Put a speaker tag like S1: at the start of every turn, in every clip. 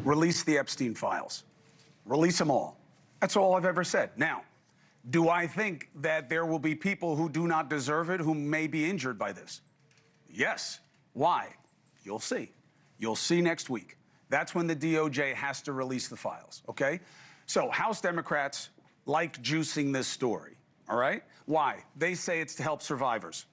S1: Release the Epstein files. Release them all. That's all I've ever said. Now, do I think that there will be people who do not deserve it, who may be injured by this? Yes. Why? You'll see. You'll see next week. That's when the DOJ has to release the files, okay? So House Democrats like juicing this story, all right? Why? They say it's to help survivors.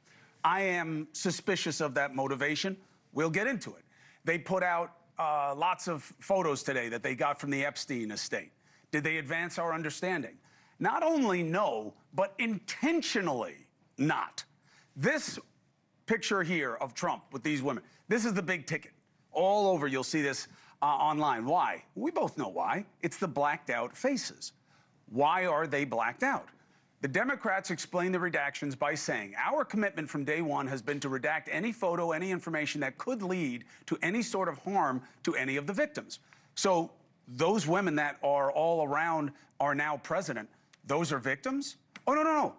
S1: I am suspicious of that motivation. We'll get into it. They put out lots of photos today that they got from the Epstein estate. Did they advance our understanding? Not only no, but intentionally not. This picture here of Trump with these women, this is the big ticket. All over, you'll see this online. Why? We both know why. It's the blacked out faces. Why are they blacked out? The Democrats explain the redactions by saying, our commitment from day one has been to redact any photo, any information that could lead to any sort of harm to any of the victims. So those women that are all around our now president, those are victims? Oh, no, no, no.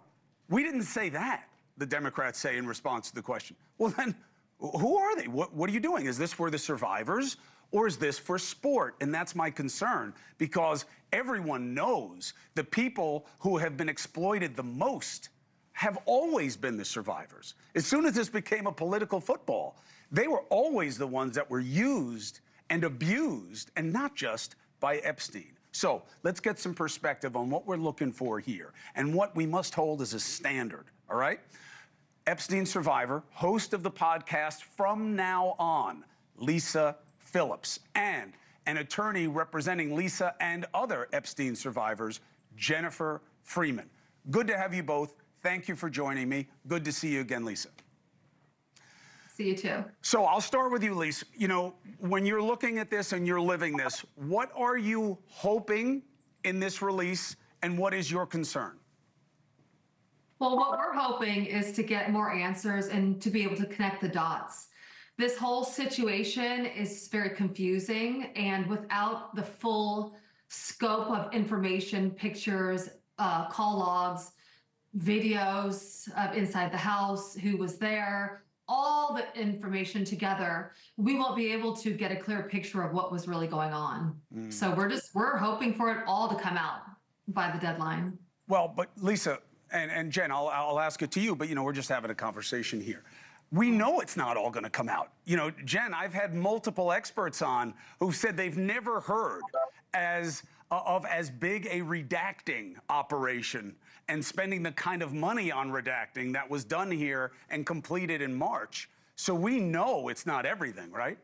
S1: We didn't say that, the Democrats say in response to the question. Well, then, who are they? What are you doing? Is this for the survivors? Or is this for sport? And that's my concern, because everyone knows the people who have been exploited the most have always been the survivors. As soon as this became a political football, they were always the ones that were used and abused, and not just by Epstein. So let's get some perspective on what we're looking for here and what we must hold as a standard, all right? Epstein survivor, host of the podcast From Now On, Lisa Phillips, and an attorney representing Lisa and other Epstein survivors, Jennifer Freeman. Good to have you both. Thank you for joining me. Good to see you again, Lisa.
S2: See you too.
S1: So I'll start with you, Lisa. You know, when you're looking at this and you're living this, what are you hoping in this release, and what is your concern?
S2: Well, what we're hoping is to get more answers and to be able to connect the dots. This whole situation is very confusing, and without the full scope of information, pictures, call logs, videos of inside the house, who was there, all the information together, we won't be able to get a clear picture of what was really going on. So we're hoping for it all to come out by the deadline.
S1: Well, but Lisa and Jen, I'll ask it to you, but you know, we're just having a conversation here. We know it's not all going to come out. You know, Jen, I've had multiple experts on who said they've never heard of as big a redacting operation and spending the kind of money on redacting that was done here and completed in March. So we know it's not everything, right?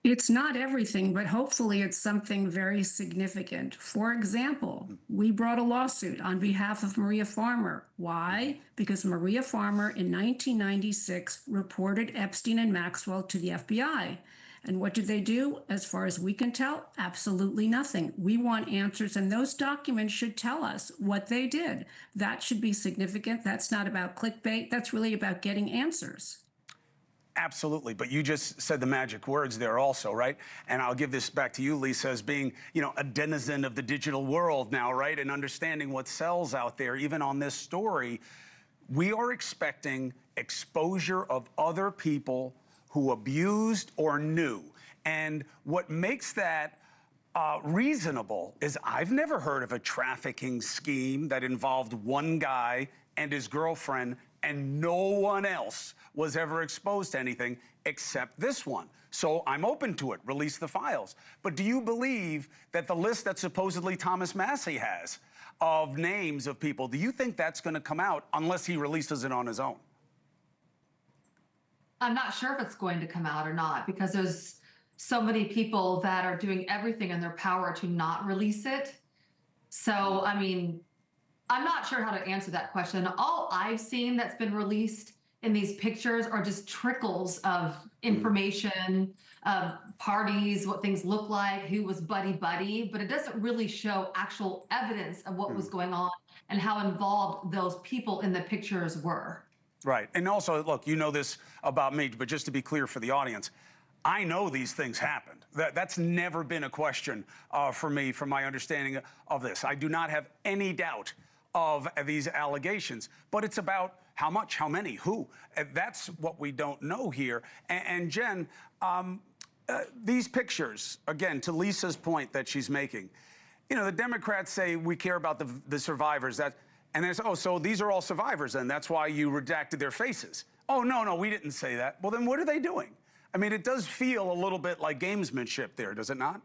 S3: It's not everything, but hopefully it's something very significant. For example, we brought a lawsuit on behalf of Maria Farmer. Why? Because Maria Farmer in 1996 reported Epstein and Maxwell to the FBI. And what did they do? As far as we can tell, absolutely nothing. We want answers, and those documents should tell us what they did. That should be significant. That's not about clickbait. That's really about getting answers.
S1: Absolutely, but you just said the magic words there also, right? And I'll give this back to you, Lisa, as being, you know, a denizen of the digital world now, right? And understanding what sells out there, even on this story. We are expecting exposure of other people who abused or knew. And what makes that reasonable is I've never heard of a trafficking scheme that involved one guy and his girlfriend and no one else was ever exposed to anything except this one. So I'm open to it. Release the files. But do you believe that the list that supposedly Thomas Massie has of names of people, do you think that's going to come out unless he releases it on his own?
S2: I'm not sure if it's going to come out or not, because there's so many people that are doing everything in their power to not release it. So, I mean, I'm not sure how to answer that question. All I've seen that's been released in these pictures are just trickles of information, parties, what things look like, who was buddy-buddy, but it doesn't really show actual evidence of what was going on and how involved those people in the pictures were.
S1: Right. And also, look, you know this about me, but just to be clear for the audience, I know these things happened. That's never been a question for me, from my understanding of this. I do not have any doubt of these allegations, but it's about how much, how many, who. That's what we don't know here. And Jen, these pictures, again, to Lisa's point that she's making, you know, the Democrats say we care about the survivors. And there's, oh, so these are all survivors, and that's why you redacted their faces. Oh, no, we didn't say that. Well, then what are they doing? I mean, it does feel a little bit like gamesmanship there, does it not?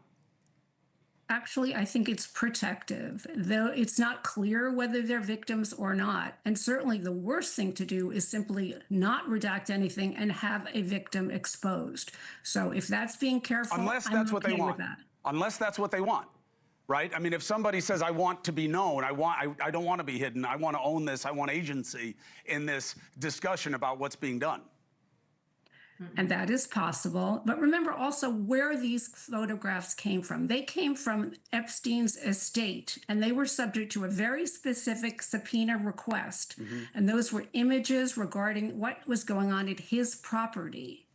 S3: Actually, I think it's protective, though it's not clear whether they're victims or not. And certainly the worst thing to do is simply not redact anything and have a victim exposed. So if that's being careful,
S1: unless
S3: I'm
S1: that's what
S3: okay
S1: they want.
S3: with that.
S1: Unless that's what they want, right? I mean, if somebody says, I want to be known, I don't want to be hidden, I want to own this, I want agency in this discussion about what's being done.
S3: And that is possible. But remember also where these photographs came from. They came from Epstein's estate, and they were subject to a very specific subpoena request. And those were images regarding what was going on at his property.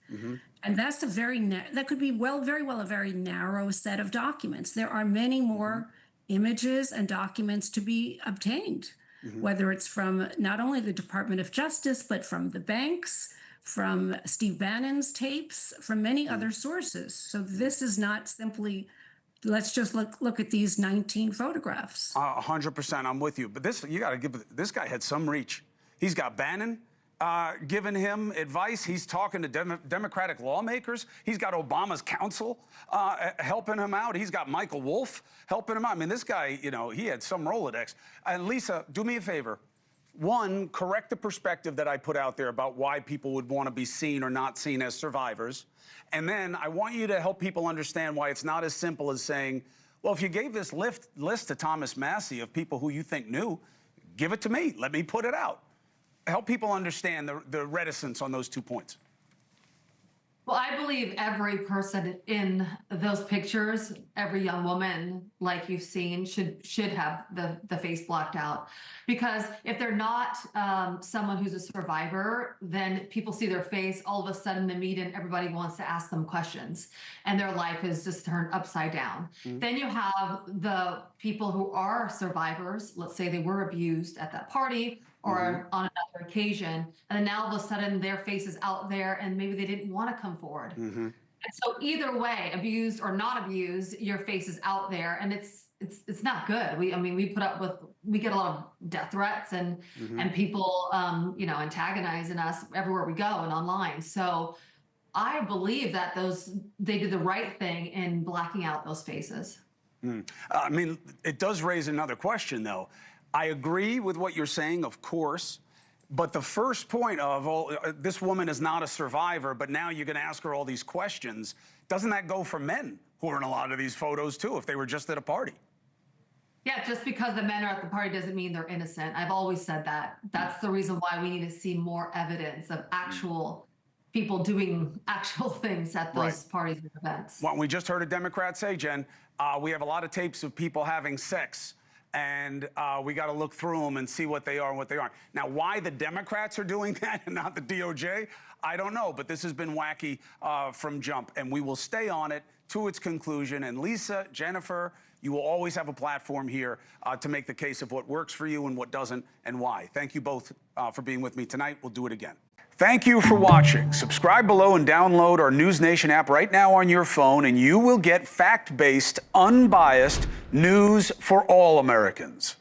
S3: And that's a that could be very well a very narrow set of documents. There are many more images and documents to be obtained, whether it's from not only the Department of Justice, but from the banks, from Steve Bannon's tapes, from many other sources. So this is not simply, let's just look at these 19 photographs.
S1: 100%, I'm with you. But this, you got to give, this guy had some reach. He's got Bannon giving him advice. He's talking to Democratic lawmakers. He's got Obama's counsel helping him out. He's got Michael Wolff helping him out. I mean, this guy, you know, he had some Rolodex. And Lisa, do me a favor. One, correct the perspective that I put out there about why people would want to be seen or not seen as survivors. And then I want you to help people understand why it's not as simple as saying, well, if you gave this list to Thomas Massie of people who you think knew, give it to me. Let me put it out. Help people understand the reticence on those 2 points.
S2: Well, I believe every person in those pictures, every young woman like you've seen, should have the face blocked out. Because if they're not someone who's a survivor, then people see their face, all of a sudden the media and everybody wants to ask them questions, and their life is just turned upside down. Then you have the people who are survivors, let's say they were abused at that party, or on another occasion, and then now all of a sudden their face is out there and maybe they didn't want to come forward. And so either way, abused or not abused, your face is out there, and it's not good. I mean, we get a lot of death threats and people you know, antagonizing us everywhere we go and online. So I believe that they did the right thing in blacking out those faces.
S1: I mean, it does raise another question, though. I agree with what you're saying, of course, but the first point of, oh, this woman is not a survivor, but now you're going to ask her all these questions, doesn't that go for men who are in a lot of these photos, too, if they were just at a party?
S2: Yeah, just because the men are at the party doesn't mean they're innocent. I've always said that. That's the reason why we need to see more evidence of actual people doing actual things at those parties and events.
S1: Well, we just heard a Democrat say, Jen, we have a lot of tapes of people having sex, and we got to look through them and see what they are and what they aren't. Now, why the Democrats are doing that and not the DOJ, I don't know, but this has been wacky from jump, and we will stay on it to its conclusion. And Lisa, Jennifer, you will always have a platform here to make the case of what works for you and what doesn't and why. Thank you both for being with me tonight. We'll do it again. Thank you for watching. Subscribe below and download our NewsNation app right now on your phone, and you will get fact-based, unbiased news for all Americans.